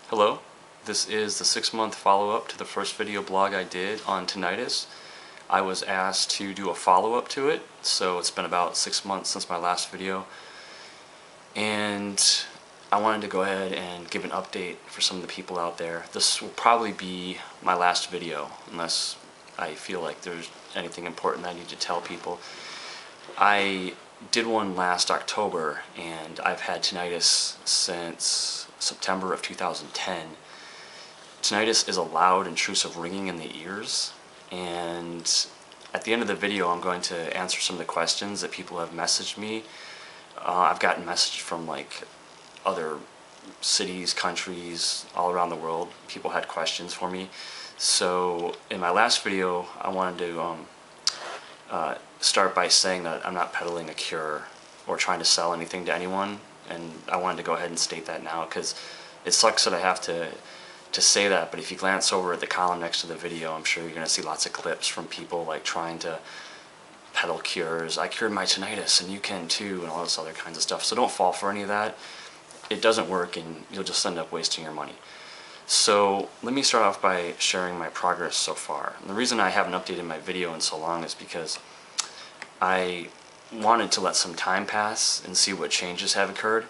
Hello, this is the 6-month follow-up to the first video blog I did on tinnitus. I was asked to do a follow-up to it, so it's been about 6 months since my last video. And I wanted to go ahead and give an update for some of the people out there. This will probably be my last video, unless I feel like there's anything important I need to tell people. I did one last October, and I've had tinnitus since September of 2010. Tinnitus is a loud, intrusive ringing in the ears, and at the end of the video I'm going to answer some of the questions that people have messaged me. I've gotten messages from like other cities, countries, all around the world. People had questions for me. So in my last video I wanted to start by saying that I'm not peddling a cure or trying to sell anything to anyone, and I wanted to go ahead and state that now because it sucks that I have to say that, but if you glance over at the column next to the video, I'm sure you're going to see lots of clips from people like trying to peddle cures. I cured my tinnitus and you can too, and all this other kinds of stuff. So don't fall for any of that. It doesn't work and you'll just end up wasting your money. So let me start off by sharing my progress so far. And the reason I haven't updated my video in so long is because I wanted to let some time pass and see what changes have occurred,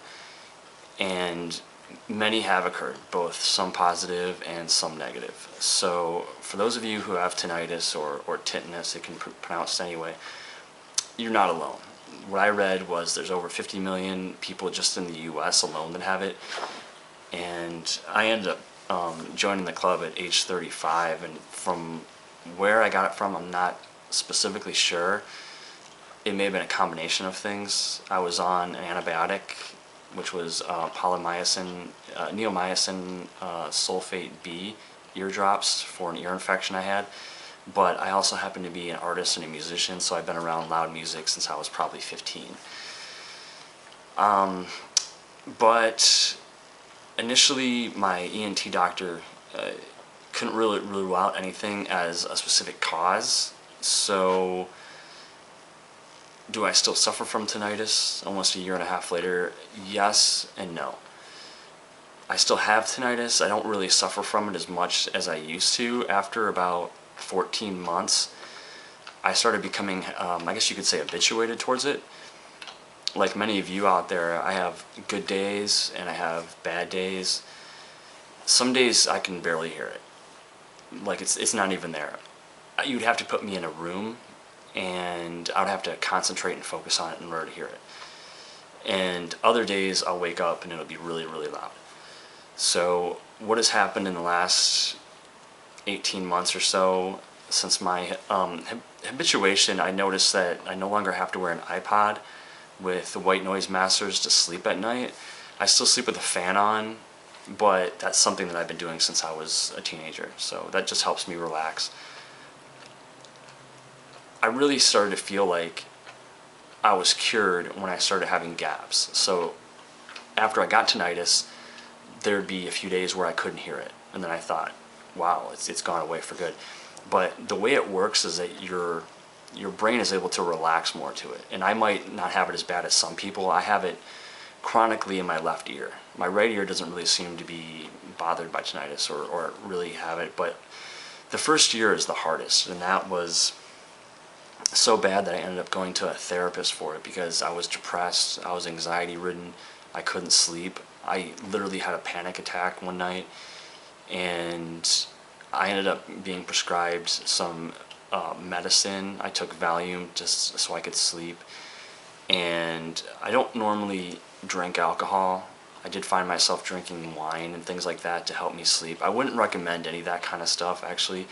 and many have occurred, both some positive and some negative. So for those of you who have tinnitus or tinnitus, it can be pronounced anyway, you're not alone. What I read was there's over 50 million people just in the US alone that have it, and I ended up joining the club at age 35, and from where I got it from, I'm not specifically sure. It may have been a combination of things. I was on an antibiotic, which was polymyxin, neomycin sulfate B eardrops for an ear infection I had. But I also happen to be an artist and a musician, so I've been around loud music since I was probably 15. But initially, my ENT doctor couldn't really rule out anything as a specific cause. So do I still suffer from tinnitus almost a year and a half later? Yes and no. I still have tinnitus. I don't really suffer from it as much as I used to. After about 14 months, I started becoming, I guess you could say, habituated towards it. Like many of you out there, I have good days and I have bad days. Some days I can barely hear it. Like it's not even there. You'd have to put me in a room and I would have to concentrate and focus on it in order to hear it. And other days I'll wake up and it'll be really, really loud. So what has happened in the last 18 months or so, since my habituation, I noticed that I no longer have to wear an iPod with the white noise masters to sleep at night. I still sleep with a fan on, but that's something that I've been doing since I was a teenager, so that just helps me relax. I really started to feel like I was cured when I started having gaps. So after I got tinnitus, there'd be a few days where I couldn't hear it, and then I thought, wow, it's gone away for good. But the way it works is that your brain is able to relax more to it, and I might not have it as bad as some people. I have it chronically in my left ear. My right ear doesn't really seem to be bothered by tinnitus or really have it, but the first year is the hardest, and that was so bad that I ended up going to a therapist for it because I was depressed, I was anxiety ridden, I couldn't sleep. I literally had a panic attack one night, and I ended up being prescribed some medicine. I took Valium just so I could sleep, and I don't normally drink alcohol. I did find myself drinking wine and things like that to help me sleep. I wouldn't recommend any of that kind of stuff, actually.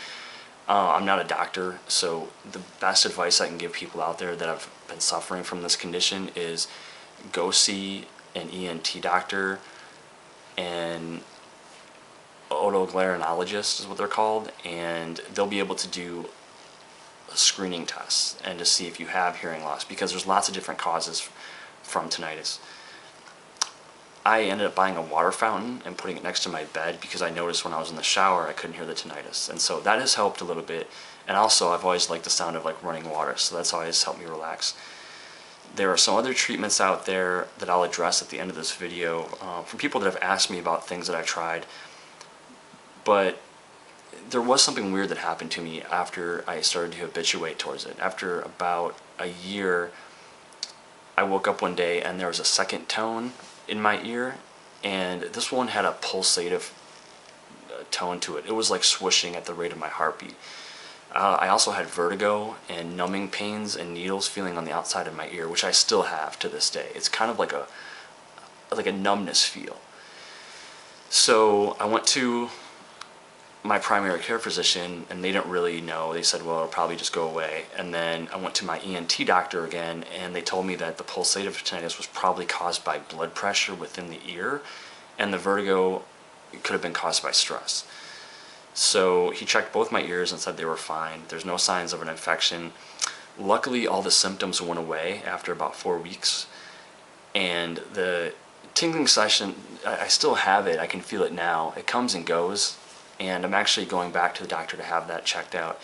I'm not a doctor, so the best advice I can give people out there that have been suffering from this condition is go see an ENT doctor, and otolaryngologist is what they're called, and they'll be able to do screening tests and to see if you have hearing loss, because there's lots of different causes from tinnitus. I ended up buying a water fountain and putting it next to my bed because I noticed when I was in the shower I couldn't hear the tinnitus, and so that has helped a little bit. And also I've always liked the sound of like running water, so that's always helped me relax. There are some other treatments out there that I'll address at the end of this video from people that have asked me about things that I've tried. But there was something weird that happened to me after I started to habituate towards it. After about a year, I woke up one day and there was a second tone in my ear, and this one had a pulsative tone to it. It was like swooshing at the rate of my heartbeat. I also had vertigo and numbing pains and needles feeling on the outside of my ear, which I still have to this day. It's kind of like a numbness feel. So I went to my primary care physician, and they didn't really know. They said, well, it'll probably just go away. And then I went to my ENT doctor again, and they told me that the pulsative tinnitus was probably caused by blood pressure within the ear, and the vertigo could have been caused by stress. So he checked both my ears and said they were fine. There's no signs of an infection. Luckily, all the symptoms went away after about 4 weeks. And the tingling session, I still have it. I can feel it now. It comes and goes. And I'm actually going back to the doctor to have that checked out.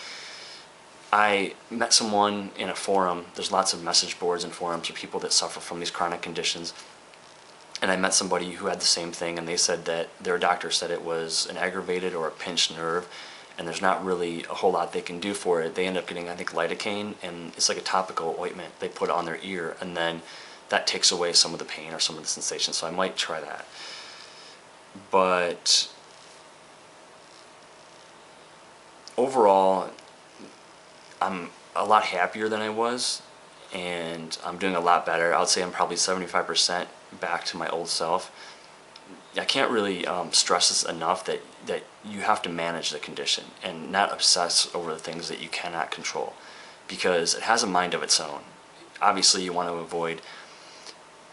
I met someone in a forum. There's lots of message boards and forums for people that suffer from these chronic conditions. And I met somebody who had the same thing, and they said that their doctor said it was an aggravated or a pinched nerve, and there's not really a whole lot they can do for it. They end up getting, I think, lidocaine, and it's like a topical ointment they put on their ear, and then that takes away some of the pain or some of the sensation, so I might try that. But overall, I'm a lot happier than I was, and I'm doing a lot better. I would say I'm probably 75% back to my old self. I can't really stress this enough that you have to manage the condition and not obsess over the things that you cannot control, because it has a mind of its own. Obviously, you want to avoid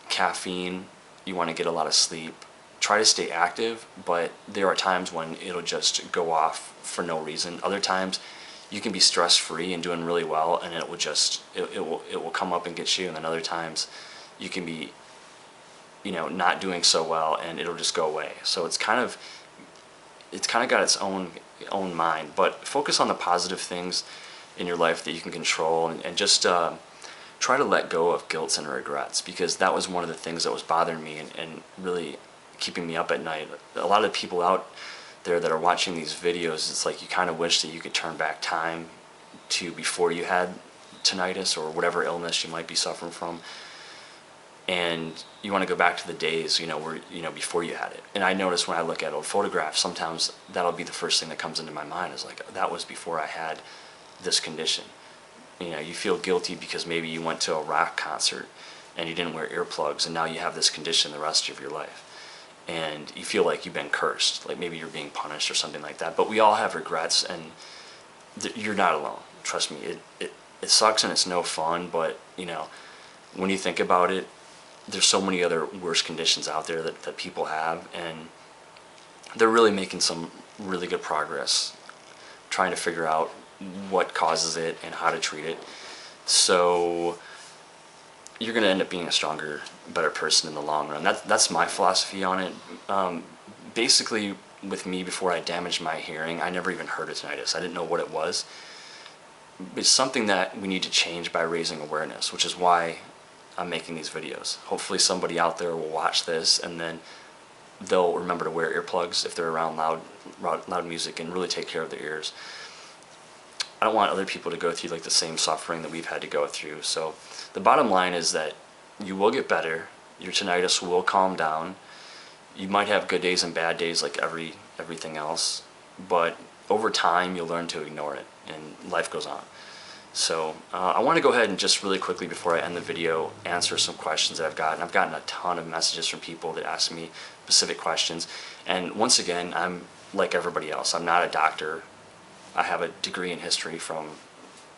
caffeine, you want to get a lot of sleep, try to stay active, but there are times when it'll just go off for no reason. Other times you can be stress-free and doing really well, and it will come up and get you. And then other times you can be, not doing so well, and it'll just go away. So it's kind of got its own mind. But focus on the positive things in your life that you can control, and just try to let go of guilt and regrets, because that was one of the things that was bothering me and really keeping me up at night. A lot of people out there that are watching these videos, it's like you kind of wish that you could turn back time to before you had tinnitus or whatever illness you might be suffering from, and you want to go back to the days where before you had it. And I notice when I look at old photographs, sometimes that'll be the first thing that comes into my mind, is like, that was before I had this condition. You feel guilty because maybe you went to a rock concert and you didn't wear earplugs, and now you have this condition the rest of your life. And you feel like you've been cursed, like maybe you're being punished or something like that. But we all have regrets, and you're not alone. Trust me, it sucks and it's no fun, but when you think about it, there's so many other worse conditions out there that people have, and they're really making some really good progress trying to figure out what causes it and how to treat it. So you're going to end up being a stronger, better person in the long run. That's my philosophy on it. Basically, with me, before I damaged my hearing, I never even heard of tinnitus. I didn't know what it was. It's something that we need to change by raising awareness, which is why I'm making these videos. Hopefully somebody out there will watch this, and then they'll remember to wear earplugs if they're around loud music, and really take care of their ears. I don't want other people to go through like the same suffering that we've had to go through. So the bottom line is that you will get better. Your tinnitus will calm down. You might have good days and bad days like everything else, but over time you'll learn to ignore it, and life goes on. So I want to go ahead and just really quickly, before I end the video, answer some questions that I've gotten. I've gotten a ton of messages from people that ask me specific questions. And once again, I'm like everybody else. I'm not a doctor. I have a degree in history from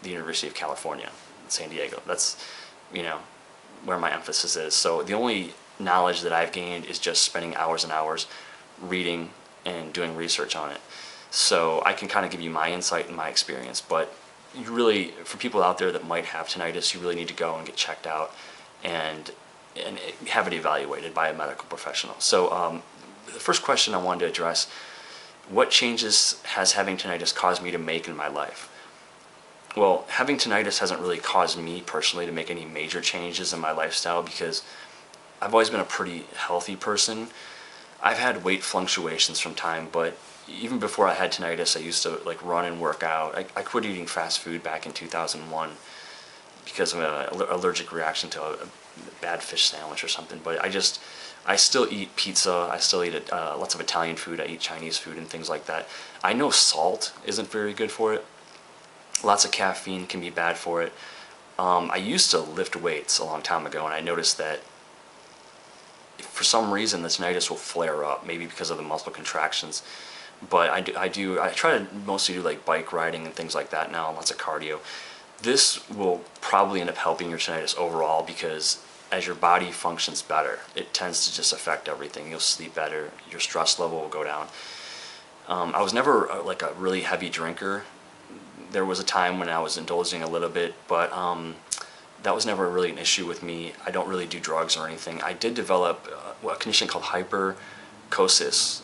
the University of California, San Diego. That's, where my emphasis is. So the only knowledge that I've gained is just spending hours and hours reading and doing research on it. So I can kind of give you my insight and my experience, but you really, for people out there that might have tinnitus, you really need to go and get checked out and have it evaluated by a medical professional. So the first question I wanted to address: what changes has having tinnitus caused me to make in my life? Well, having tinnitus hasn't really caused me personally to make any major changes in my lifestyle, because I've always been a pretty healthy person. I've had weight fluctuations from time, but even before I had tinnitus, I used to like run and work out. I quit eating fast food back in 2001 because of an allergic reaction to a bad fish sandwich or something. But I still eat pizza. I still eat lots of Italian food. I eat Chinese food and things like that. I know salt isn't very good for it. Lots of caffeine can be bad for it. I used to lift weights a long time ago, and I noticed that for some reason the tinnitus will flare up, maybe because of the muscle contractions. But I try to mostly do like bike riding and things like that now, lots of cardio. This will probably end up helping your tinnitus overall, because as your body functions better, it tends to just affect everything. You'll sleep better, your stress level will go down. I was never like a really heavy drinker. There was a time when I was indulging a little bit, but that was never really an issue with me. I don't really do drugs or anything. I did develop a condition called hyperacusis,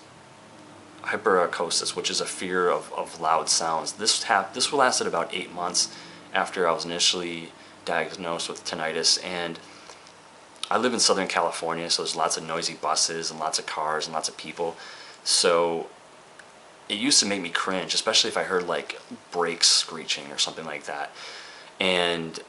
which is a fear of loud sounds. This lasted about 8 months after I was initially diagnosed with tinnitus, and I live in Southern California, so there's lots of noisy buses and lots of cars and lots of people. So it used to make me cringe, especially if I heard like brakes screeching or something like that. And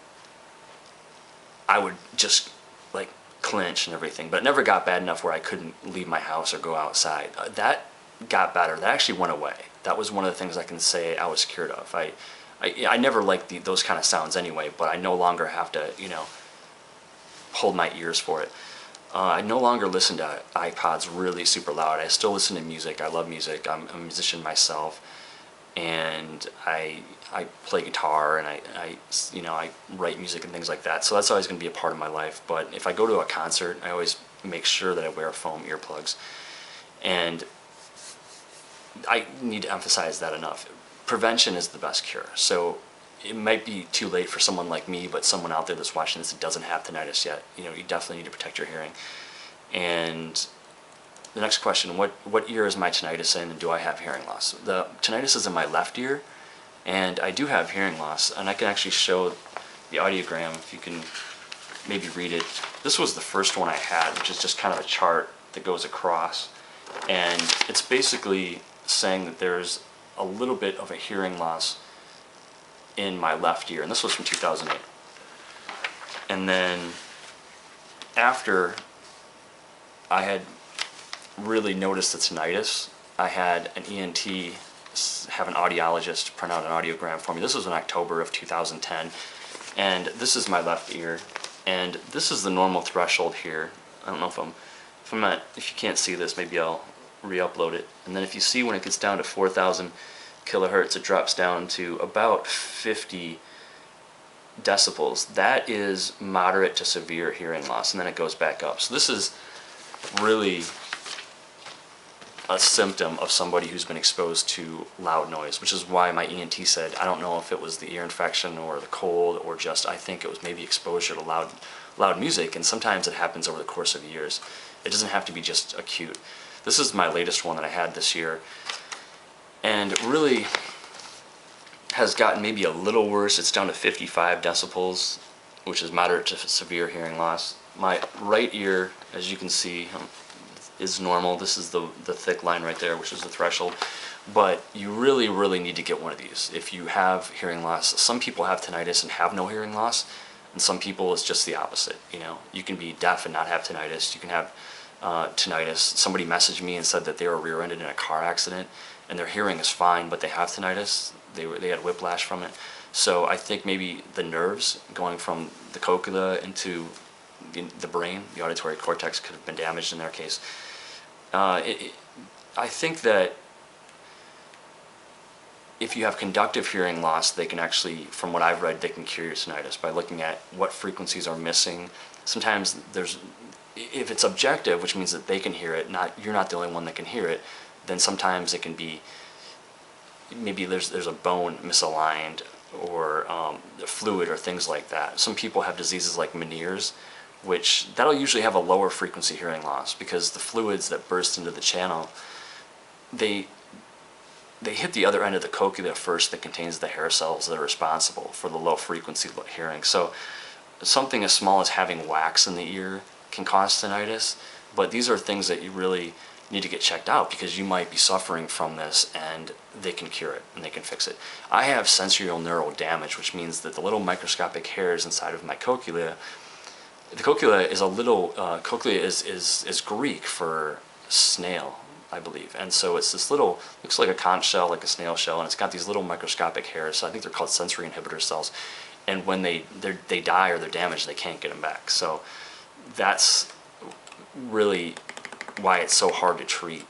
I would just like clench and everything, but it never got bad enough where I couldn't leave my house or go outside. That got better. That actually went away. That was one of the things I can say I was cured of. I never liked those kind of sounds anyway, but I no longer have to, hold my ears for it. I no longer listen to iPods really super loud. I still listen to music. I love music. I'm a musician myself, and I play guitar, and I write music and things like that. So that's always going to be a part of my life. But if I go to a concert, I always make sure that I wear foam earplugs, and I need to emphasize that enough. Prevention is the best cure. So it might be too late for someone like me, but someone out there that's watching this that doesn't have tinnitus yet, you definitely need to protect your hearing. And the next question, what ear is my tinnitus in, and do I have hearing loss? The tinnitus is in my left ear, and I do have hearing loss, and I can actually show the audiogram if you can maybe read it. This was the first one I had, which is just kind of a chart that goes across, and it's basically saying that there's a little bit of a hearing loss in my left ear, and this was from 2008. And then after I had really noticed the tinnitus, I had an ENT have an audiologist print out an audiogram for me. This was in October of 2010, and this is my left ear, and this is the normal threshold here. I don't know if you can't see this, maybe I'll re-upload it. And then if you see when it gets down to 4,000 kilohertz, it drops down to about 50 decibels. That is moderate to severe hearing loss, and then it goes back up. So this is really a symptom of somebody who's been exposed to loud noise, which is why my ENT said, I don't know if it was the ear infection or the cold, or just, I think it was maybe exposure to loud music, and sometimes it happens over the course of years. It doesn't have to be just acute. This is my latest one that I had this year, and really has gotten maybe a little worse. It's down to 55 decibels, which is moderate to severe hearing loss. My right ear, as you can see, is normal. This is the thick line right there, which is the threshold. But you really, really need to get one of these if you have hearing loss. Some people have tinnitus and have no hearing loss, and some people it's just the opposite. You can be deaf and not have tinnitus. You can have tinnitus. Somebody messaged me and said that they were rear-ended in a car accident, and their hearing is fine, but they have tinnitus. They had whiplash from it. So I think maybe the nerves going from the cochlea into the brain, the auditory cortex, could have been damaged in their case. I think that if you have conductive hearing loss, they can actually, from what I've read, they can cure your tinnitus by looking at what frequencies are missing. Sometimes if it's objective, which means that they can hear it, you're not the only one that can hear it, then sometimes it can be, maybe there's a bone misaligned, or fluid, or things like that. Some people have diseases like Meniere's, which that'll usually have a lower frequency hearing loss, because the fluids that burst into the channel, they hit the other end of the cochlea first that contains the hair cells that are responsible for the low frequency hearing. So something as small as having wax in the ear can cause tinnitus, but these are things that you really need to get checked out because you might be suffering from this, and they can cure it and they can fix it. I have sensorial neural damage, which means that the little microscopic hairs inside of my cochlea, the cochlea is a little, cochlea is Greek for snail, I believe. And so it's this little, looks like a conch shell, like a snail shell, and it's got these little microscopic hairs. So I think they're called sensory inhibitor cells. And when they die or they're damaged, they can't get them back. So that's really why it's so hard to treat.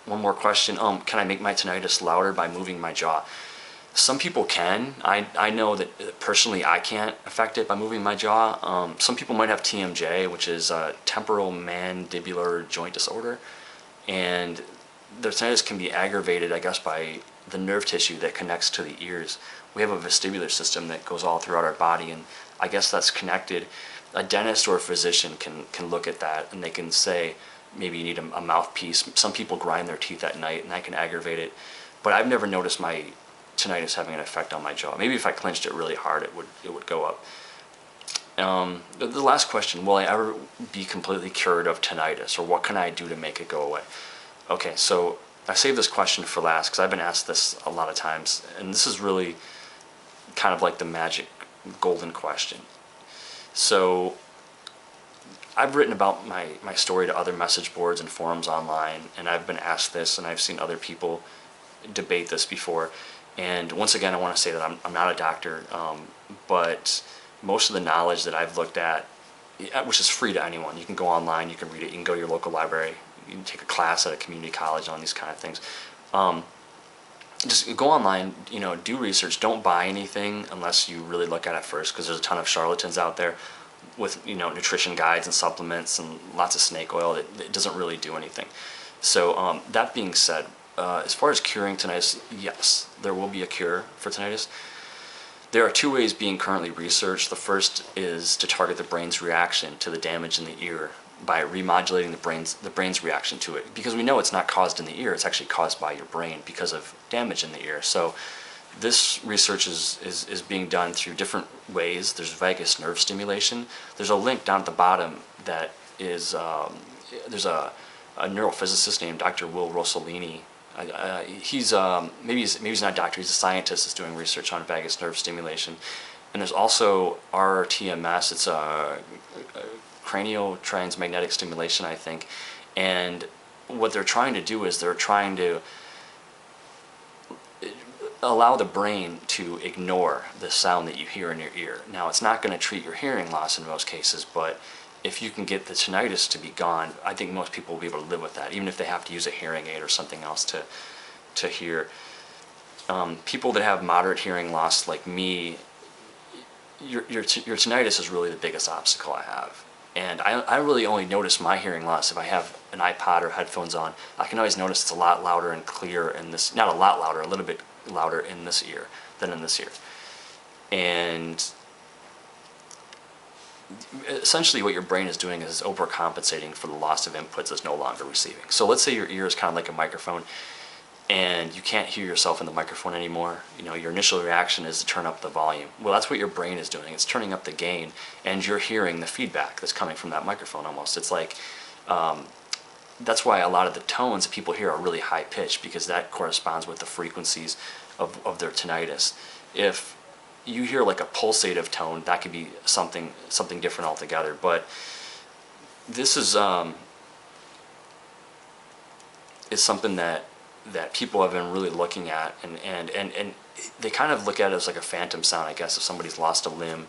One more question. Can I make my tinnitus louder by moving my jaw? Some people can. I know that personally I can't affect it by moving my jaw. Some people might have TMJ, which is temporal mandibular joint disorder, and their tinnitus can be aggravated, I guess, by the nerve tissue that connects to the ears. We have a vestibular system that goes all throughout our body, and I guess that's connected. A dentist or a physician can look at that, and they can say, maybe you need a mouthpiece. Some people grind their teeth at night, and that can aggravate it. But I've never noticed my tinnitus having an effect on my jaw. Maybe if I clenched it really hard, it would go up. The last question, will I ever be completely cured of tinnitus, or what can I do to make it go away? Okay, so I saved this question for last because I've been asked this a lot of times, and this is really kind of like the magic golden question. So I've written about my story to other message boards and forums online, and I've been asked this, and I've seen other people debate this before. And once again, I want to say that I'm not a doctor, but most of the knowledge that I've looked at, which is free to anyone, you can go online, you can read it, you can go to your local library, you can take a class at a community college on these kind of things. Just go online, do research. Don't buy anything unless you really look at it first, because there's a ton of charlatans out there with nutrition guides and supplements and lots of snake oil. It doesn't really do anything. So that being said, as far as curing tinnitus, yes, there will be a cure for tinnitus. There are two ways being currently researched. The first is to target the brain's reaction to the damage in the ear by remodulating the brain's reaction to it, because we know it's not caused in the ear, it's actually caused by your brain because of damage in the ear. So this research is being done through different ways. There's vagus nerve stimulation. There's a link down at the bottom that is, there's a neurophysicist named Dr. Will Rossellini. He's maybe he's not a doctor, he's a scientist that's doing research on vagus nerve stimulation. And there's also RTMS, it's a cranial transmagnetic stimulation, I think. And what they're trying to do is they're trying to allow the brain to ignore the sound that you hear in your ear. Now, it's not going to treat your hearing loss in most cases, but if you can get the tinnitus to be gone, I think most people will be able to live with that, even if they have to use a hearing aid or something else to hear. People that have moderate hearing loss like me, your tinnitus is really the biggest obstacle I have. And I really only notice my hearing loss if I have an iPod or headphones on. I can always notice it's a lot louder and clear in this, not a lot louder, a little bit louder in this ear than in this ear. And essentially what your brain is doing is overcompensating for the loss of inputs it's no longer receiving. So let's say your ear is kind of like a microphone and you can't hear yourself in the microphone anymore. Your initial reaction is to turn up the volume. Well, that's what your brain is doing. It's turning up the gain, and you're hearing the feedback that's coming from that microphone almost. It's like, that's why a lot of the tones that people hear are really high pitched, because that corresponds with the frequencies of their tinnitus. If you hear like a pulsative tone, that could be something different altogether. But this is something that people have been really looking at, and they kind of look at it as like a phantom sound, I guess. If somebody's lost a limb,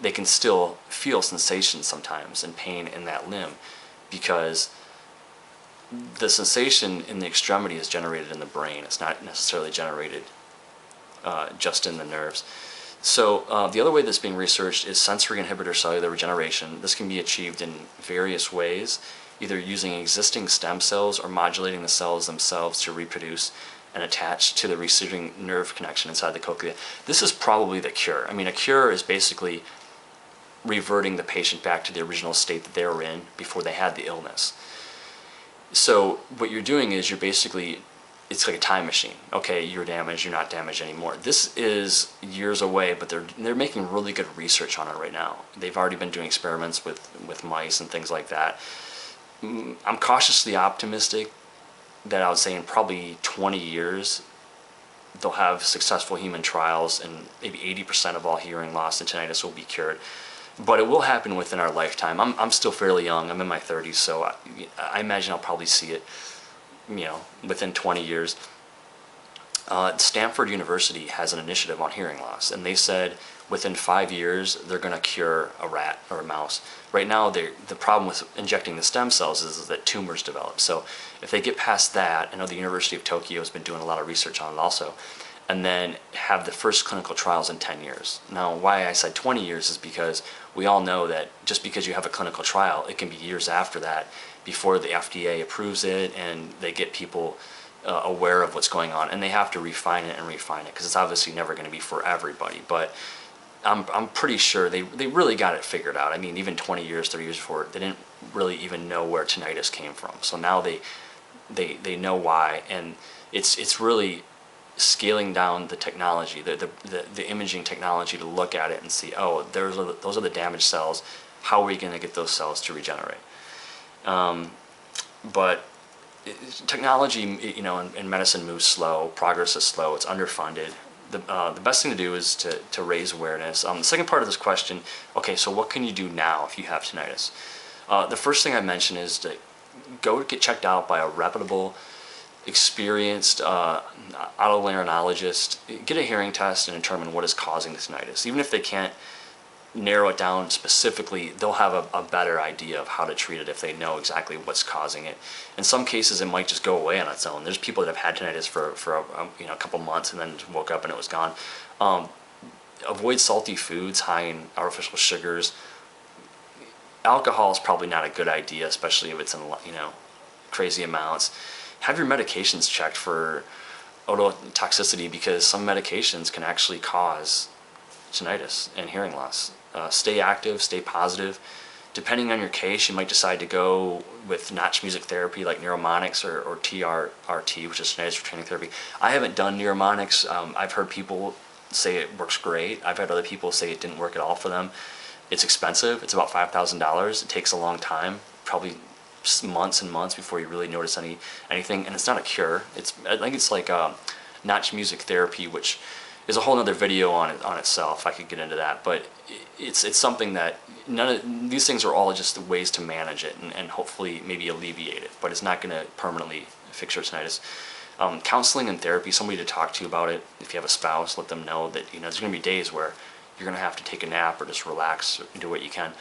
they can still feel sensation sometimes and pain in that limb, because the sensation in the extremity is generated in the brain. It's not necessarily generated just in the nerves. So the other way that's being researched is sensory inhibitor cellular regeneration. This can be achieved in various ways, either using existing stem cells or modulating the cells themselves to reproduce and attach to the receiving nerve connection inside the cochlea. This is probably the cure. I mean, a cure is basically reverting the patient back to the original state that they were in before they had the illness. So what you're doing is it's like a time machine. Okay, you're damaged, you're not damaged anymore. This is years away, but they're making really good research on it right now. They've already been doing experiments with mice and things like that. I'm cautiously optimistic that I would say in probably 20 years they'll have successful human trials and maybe 80% of all hearing loss and tinnitus will be cured. But it will happen within our lifetime. I'm still fairly young. I'm in my 30s, so I imagine I'll probably see it, within 20 years. Stanford University has an initiative on hearing loss, and they said within 5 years they're going to cure a rat or a mouse. Right now, the problem with injecting the stem cells is that tumors develop. So if they get past that, I know the University of Tokyo has been doing a lot of research on it also, and then have the first clinical trials in 10 years. Now, why I said 20 years is because we all know that just because you have a clinical trial, it can be years after that before the FDA approves it and they get people aware of what's going on, and they have to refine it because it's obviously never going to be for everybody. But I'm pretty sure they really got it figured out. I mean, even 20 years, 30 years before, they didn't really even know where tinnitus came from. So now they know why, and it's really scaling down the technology, the imaging technology to look at it and see, oh, those are the damaged cells. How are we going to get those cells to regenerate? But technology, in medicine moves slow. Progress is slow. It's underfunded. The best thing to do is to raise awareness. The second part of this question, okay, so what can you do now if you have tinnitus? The first thing I mentioned is to go get checked out by a reputable, experienced otolaryngologist. Get a hearing test and determine what is causing the tinnitus. Even if they can't narrow it down specifically, they'll have a better idea of how to treat it if they know exactly what's causing it. In some cases, it might just go away on its own. There's people that have had tinnitus for a couple months and then woke up and it was gone. Avoid salty foods high in artificial sugars. Alcohol is probably not a good idea, especially if it's in crazy amounts. Have your medications checked for ototoxicity because some medications can actually cause tinnitus and hearing loss. Stay active, stay positive. Depending on your case, you might decide to go with notch music therapy like neuromonics or TRT, which is tinnitus retraining therapy. I haven't done neuromonics. I've heard people say it works great. I've had other people say it didn't work at all for them. It's expensive. It's about $5,000. It takes a long time, probably months and months before you really notice anything. And it's not a cure. I think it's like notch music therapy, which is a whole other video on itself. I could get into that, but it's something that none of these things are all just ways to manage it and hopefully maybe alleviate it, but it's not going to permanently fix your tinnitus. Counseling and therapy, somebody to talk to about it. If you have a spouse, let them know that there's going to be days where you're going to have to take a nap or just relax or do what you can.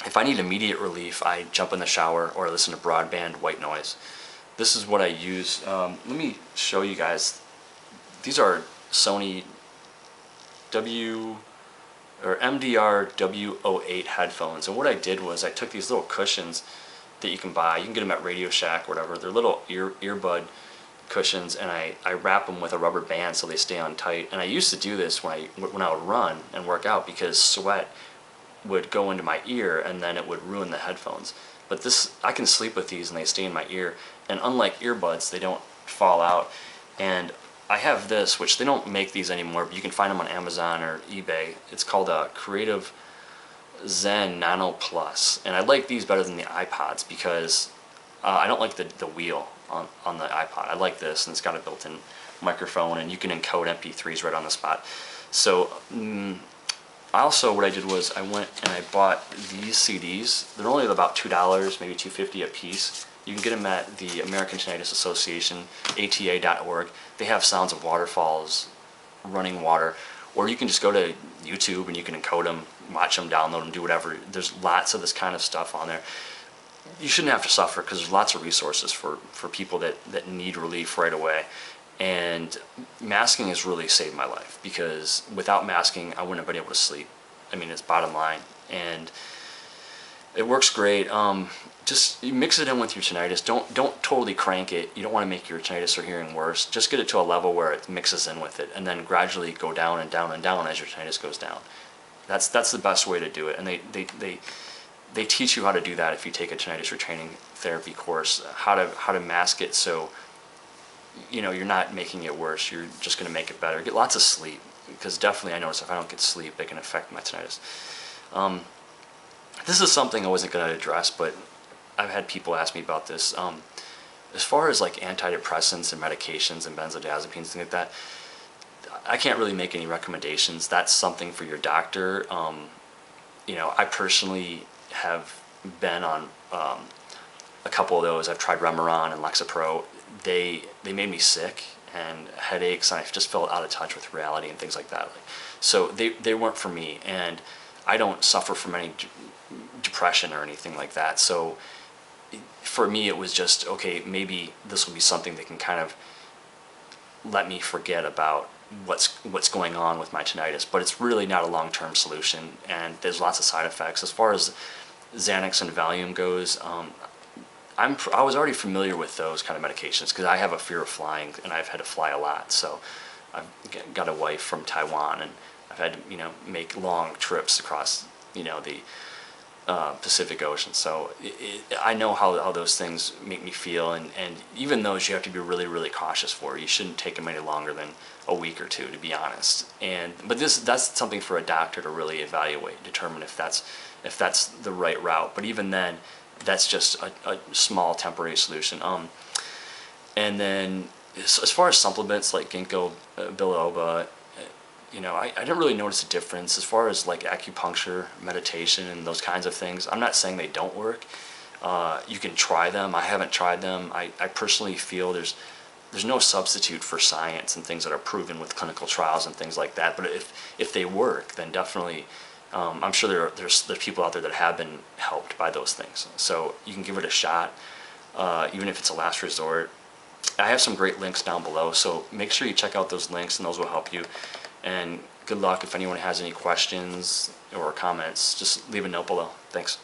If I need immediate relief, I jump in the shower or listen to broadband white noise. This is what I use. Let me show you guys. These are Sony MDR W08 headphones, and what I did was I took these little cushions that you can buy. You can get them at Radio Shack or whatever. They're little earbud cushions, and I wrap them with a rubber band so they stay on tight. And I used to do this when I would run and work out because sweat would go into my ear and then it would ruin the headphones. But I can sleep with these and they stay in my ear, and unlike earbuds, they don't fall out. And I have this, which they don't make these anymore, but you can find them on Amazon or eBay. It's called a Creative Zen Nano Plus, and I like these better than the iPods because I don't like the wheel on the iPod. I like this, and it's got a built-in microphone, and you can encode MP3s right on the spot. So also what I did was I went and I bought these CDs. They're only about $2, maybe $2.50 a piece. You can get them at the American Tinnitus Association, ATA.org. They have sounds of waterfalls, running water, or you can just go to YouTube and you can encode them, watch them, download them, do whatever. There's lots of this kind of stuff on there. You shouldn't have to suffer because there's lots of resources for people that need relief right away. And masking has really saved my life because without masking, I wouldn't have been able to sleep. I mean, it's bottom line. And it works great. Just mix it in with your tinnitus. Don't totally crank it. You don't want to make your tinnitus or hearing worse. Just get it to a level where it mixes in with it, and then gradually go down and down and down as your tinnitus goes down. That's the best way to do it. And they teach you how to do that if you take a tinnitus retraining therapy course. How to mask it so you're not making it worse. You're just going to make it better. Get lots of sleep, because definitely I notice if I don't get sleep, it can affect my tinnitus. This is something I wasn't going to address, but I've had people ask me about this. As far as like antidepressants and medications and benzodiazepines, things like that, I can't really make any recommendations. That's something for your doctor. I personally have been on a couple of those. I've tried Remeron and Lexapro. They made me sick and headaches, and I just felt out of touch with reality and things like that. So they weren't for me, and I don't suffer from any depression or anything like that. So for me, it was just, okay, maybe this will be something that can kind of let me forget about what's going on with my tinnitus. But it's really not a long-term solution, and there's lots of side effects. As far as Xanax and Valium goes, I was already familiar with those kind of medications because I have a fear of flying, and I've had to fly a lot. So I've got a wife from Taiwan, and I've had to make long trips across the Pacific Ocean. So I know how those things make me feel, and even those you have to be really, really cautious for. You shouldn't take them any longer than a week or two, to be honest. But that's something for a doctor to really evaluate, determine if that's the right route. But even then, that's just a small temporary solution. And then as far as supplements like ginkgo biloba, I didn't really notice a difference. As far as like acupuncture, meditation, and those kinds of things, I'm not saying they don't work. You can try them. I haven't tried them. I personally feel there's no substitute for science and things that are proven with clinical trials and things like that. But if they work, then definitely, I'm sure there's people out there that have been helped by those things. So you can give it a shot, even if it's a last resort. I have some great links down below, so make sure you check out those links, and those will help you. And good luck. If anyone has any questions or comments, just leave a note below. Thanks.